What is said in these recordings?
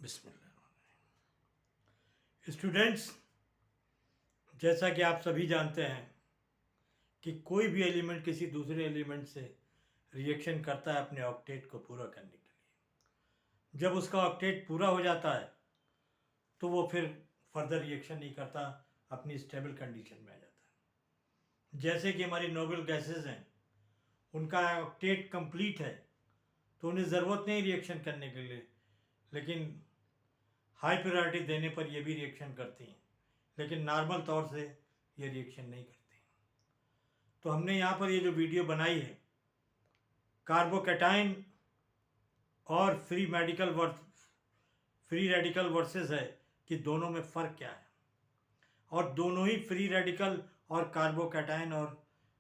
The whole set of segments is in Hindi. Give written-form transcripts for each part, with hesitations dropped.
बिस्मिल्लाह। स्टूडेंट्स, जैसा कि आप सभी जानते हैं कि कोई भी एलिमेंट किसी दूसरे एलिमेंट से रिएक्शन करता है अपने ऑक्टेट को पूरा करने के लिए। जब उसका ऑक्टेट पूरा हो जाता है तो वो फिर फर्दर रिएक्शन नहीं करता, अपनी स्टेबल कंडीशन में आ जाता है। जैसे कि हमारी नोबल गैसेस हैं, उनका ऑक्टेट कंप्लीट है तो उन्हें ज़रूरत नहीं रिएक्शन करने के लिए, लेकिन हाई प्रायोरिटी देने पर ये भी रिएक्शन करती हैं, लेकिन नॉर्मल तौर से ये रिएक्शन नहीं करती। तो हमने यहाँ पर ये जो वीडियो बनाई है, कार्बोकैटाइन और फ्री रेडिकल वर्सेस है कि दोनों में फ़र्क क्या है, और दोनों ही फ्री रेडिकल और कार्बोकैटाइन और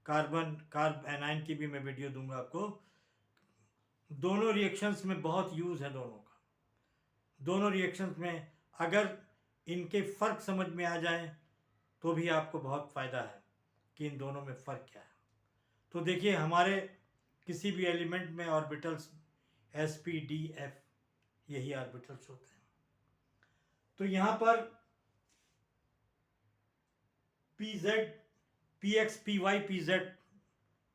कार्ब एनाइन की भी मैं वीडियो दूंगा आपको। दोनों रिएक्शंस में बहुत यूज़ है दोनों का। दोनों रिएक्शंस में अगर इनके फ़र्क समझ में आ जाए तो भी आपको बहुत फ़ायदा है कि इन दोनों में फ़र्क क्या है। तो देखिए, हमारे किसी भी एलिमेंट में ऑर्बिटल्स sp,d,f यही ऑर्बिटल्स होते हैं। तो यहाँ पर pz, px, py, pz,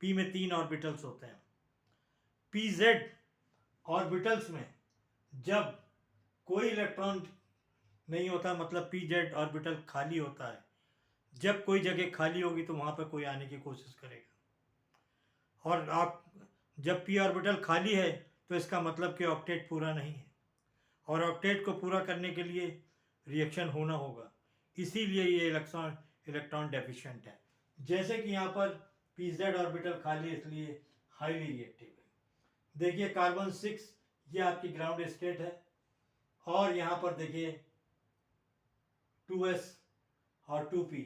p में 3 ऑर्बिटल्स होते हैं। pz ऑर्बिटल्स में जब कोई इलेक्ट्रॉन नहीं होता, मतलब pz ऑर्बिटल खाली होता है। जब कोई जगह खाली होगी तो वहाँ पर कोई आने की कोशिश करेगा, और आप जब p ऑर्बिटल खाली है तो इसका मतलब कि ऑक्टेट पूरा नहीं है, और ऑक्टेट को पूरा करने के लिए रिएक्शन होना होगा, इसीलिए ये इलेक्ट्रॉन डेफिशिएंट है। जैसे कि यहाँ पर pz ऑर्बिटल खाली है, इसलिए हाईली रिएक्टिव है। देखिए कार्बन 6 ये आपकी ग्राउंड स्टेट है, और यहाँ पर देखिए 2s और 2p।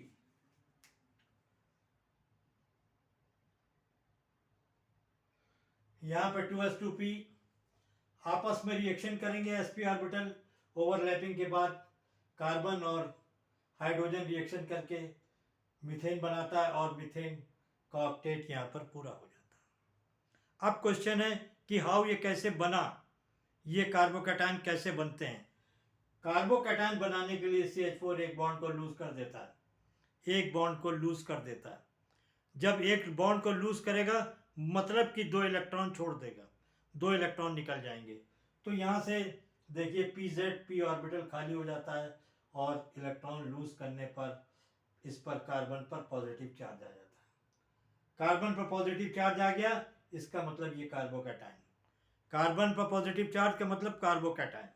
यहाँ पर 2s 2p आपस में रिएक्शन करेंगे। sp ऑर्बिटल ओवरलैपिंग के बाद कार्बन और हाइड्रोजन रिएक्शन करके मीथेन बनाता है, और मीथेन का ऑक्टेट यहाँ पर पूरा हो जाता है। अब क्वेश्चन है कि हाउ ये कैसे बना, ये कार्बोकैटायन कैसे बनते हैं। कार्बोकैटायन बनाने के लिए CH4 एक बॉन्ड को लूज कर देता है, एक बॉन्ड को लूज कर देता है। जब एक बॉन्ड को लूज करेगा मतलब कि 2 इलेक्ट्रॉन छोड़ देगा, 2 इलेक्ट्रॉन निकल जाएंगे। तो यहाँ से देखिए p ऑर्बिटल खाली हो जाता है, और इलेक्ट्रॉन लूज करने पर इस पर कार्बन पर पॉजिटिव चार्ज आ जाता है। कार्बन पर पॉजिटिव चार्ज आ गया, इसका मतलब ये कार्बोकैटायन। कार्बन पर पॉजिटिव चार्ज का मतलब कार्बोकैटायन।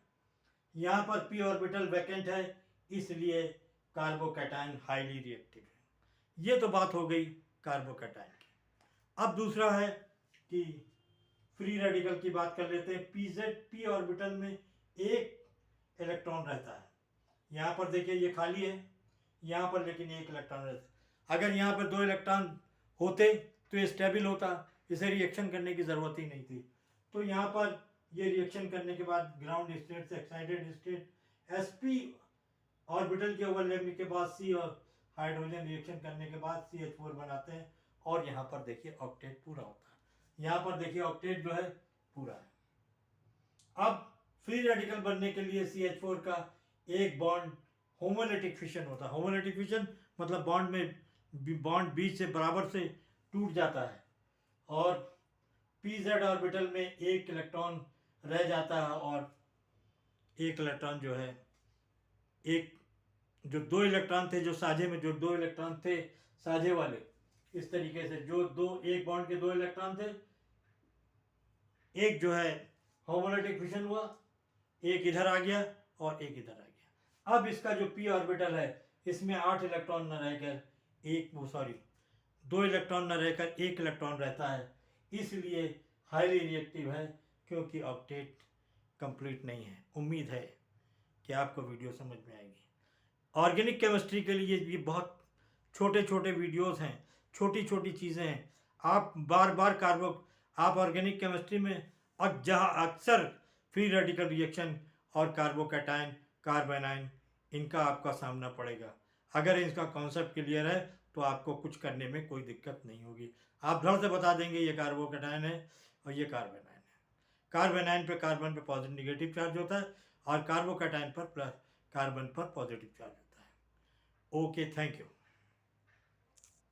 यहाँ पर p ऑर्बिटल वैकेंट है, इसलिए कार्बोकैटायन हाईली रिएक्टिव है। ये तो बात हो गई कार्बोकैटायन की। अब दूसरा है कि फ्री रेडिकल की बात कर लेते हैं। p ऑर्बिटल में एक इलेक्ट्रॉन रहता है। यहाँ पर देखिए ये खाली है, यहाँ पर लेकिन एक इलेक्ट्रॉन रहता है। अगर यहाँ पर 2 इलेक्ट्रॉन होते तो ये स्टेबल होता, इसे रिएक्शन करने की ज़रूरत ही नहीं थी। तो यहाँ पर ये रिएक्शन करने के बाद ग्राउंड स्टेट से एक्साइटेड स्टेट, sp ऑर्बिटल के ओवरलैपिंग के बाद C और हाइड्रोजन रिएक्शन करने के बाद CH4 बनाते हैं, और यहाँ पर देखिए ऑक्टेट पूरा होता है। यहाँ पर देखिए ऑक्टेट जो है पूरा है। अब फ्री रेडिकल बनने के लिए CH4 का एक बॉन्ड होमोलिटिक फिशन होता है। होमोलिटिक फिशन मतलब बॉन्ड बीच से बराबर से टूट जाता है, और pz ऑर्बिटल में एक इलेक्ट्रॉन रह जाता है, और एक इलेक्ट्रॉन जो है, एक जो 2 इलेक्ट्रॉन थे जो साझे में, जो 2 इलेक्ट्रॉन थे साझे वाले, इस तरीके से जो एक बॉन्ड के 2 इलेक्ट्रॉन थे, एक जो है होमोलिटिक फिशन हुआ, एक इधर आ गया और एक इधर आ गया। अब इसका जो p ऑर्बिटल है, इसमें 8 इलेक्ट्रॉन न रहकर 2 इलेक्ट्रॉन न रहकर 1 इलेक्ट्रॉन रहता है, इसलिए हाईली रिएक्टिव है, क्योंकि ऑक्टेट कंप्लीट नहीं है। उम्मीद है कि आपको वीडियो समझ में आएगी। ऑर्गेनिक केमिस्ट्री के लिए ये बहुत छोटे छोटे वीडियोस हैं, छोटी छोटी चीज़ें हैं। आप बार बार आप ऑर्गेनिक केमिस्ट्री में अब जहाँ अक्सर फ्री रेडिकल रिएक्शन और कार्बोकैटायन, कार्बोनाइन, इनका आपका सामना पड़ेगा। अगर इसका कॉन्सेप्ट क्लियर है तो आपको कुछ करने में कोई दिक्कत नहीं होगी। आप धड़ से बता देंगे ये कार्बोकैटायन है और ये कार्बोनाइन है। कार्बोनाइन पे कार्बन पे पॉजिटिव नेगेटिव चार्ज होता है, और कार्बोकैटायन पर प्लस कार्बन पर पॉजिटिव चार्ज होता है। Okay, thank you.